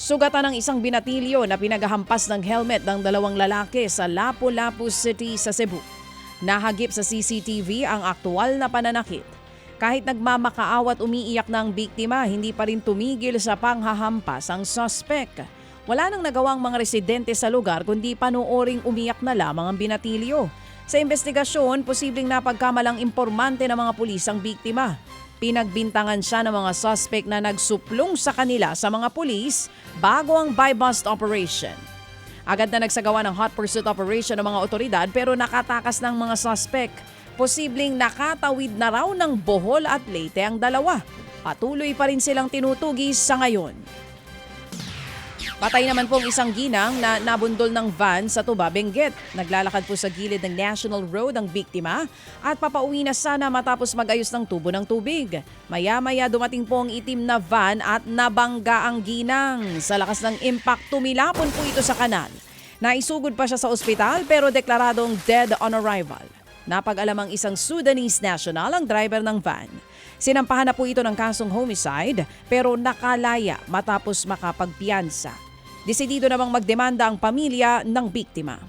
Sugatan ng isang binatilyo na pinaghahampas ng helmet ng dalawang lalaki sa Lapu-Lapu City sa Cebu. Nahagip sa CCTV ang aktual na pananakit. Kahit nagmamakaawa at umiiyak ng biktima, hindi pa rin tumigil sa panghahampas ang suspect. Wala nang nagawang mga residente sa lugar kundi panooring umiyak na lamang ang binatilyo. Sa investigasyon, posibleng napagkamalang impormante ng mga pulis ang biktima. Pinagbintangan siya ng mga suspect na nagsuplong sa kanila sa mga pulis bago ang buy-bust operation. Agad na nagsagawa ng hot pursuit operation ng mga otoridad pero nakatakas ng mga suspect. Posibleng nakatawid na raw ng Bohol at Leyte ang dalawa. Patuloy pa rin silang tinutugis sa ngayon. Patay naman pong isang ginang na nabundol ng van sa Tuba, Benguet. Naglalakad po sa gilid ng National Road ang biktima at papauwi na sana matapos magayos ng tubo ng tubig. Maya-maya dumating po ang itim na van at nabangga ang ginang. Sa lakas ng impact, tumilapon po ito sa kanal. Naisugod pa siya sa ospital pero deklaradong dead on arrival. Napag-alamang isang Sudanese national ang driver ng van. Sinampahan na po ito ng kasong homicide pero nakalaya matapos makapagpiyansa. Desidido namang magdemanda ang pamilya ng biktima.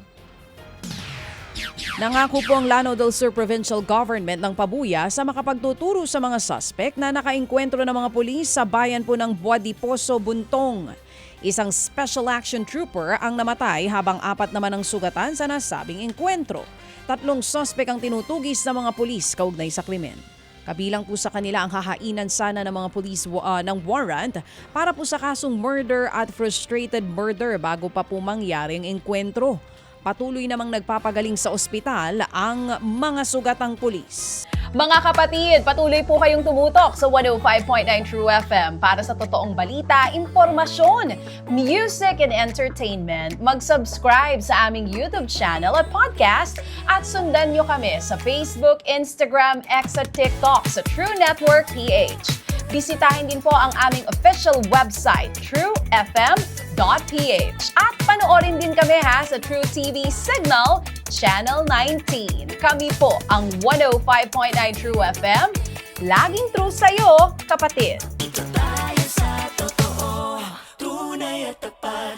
Nangako po ang Lanao del Sur Provincial Government ng pabuya sa makapagtuturo sa mga suspect na nakaengkwentro ng mga pulis sa bayan po ng Buadiposo, Buntong. Isang special action trooper ang namatay habang 4 naman ang sugatan sa nasabing engkwentro. 3 suspect ang tinutugis ng mga pulis kaugnay sa krimen. Kabilang po sa kanila ang hahainan sana ng mga pulis ng warrant para po sa kasong murder at frustrated murder bago pa po mangyari ang engkwentro. Patuloy namang nagpapagaling sa ospital ang mga sugatang pulis. Mga kapatid, patuloy po kayong tumutok sa 105.9 True FM para sa totoong balita, impormasyon, music and entertainment. Mag-subscribe sa aming YouTube channel at podcast at sundan nyo kami sa Facebook, Instagram, X at TikTok sa True Network PH. Bisitahin din po ang aming official website, truefm.ph. At panoorin din kami sa True TV Signal, Channel 19. Kami po ang 105.9 True FM. Laging true sa'yo, kapatid.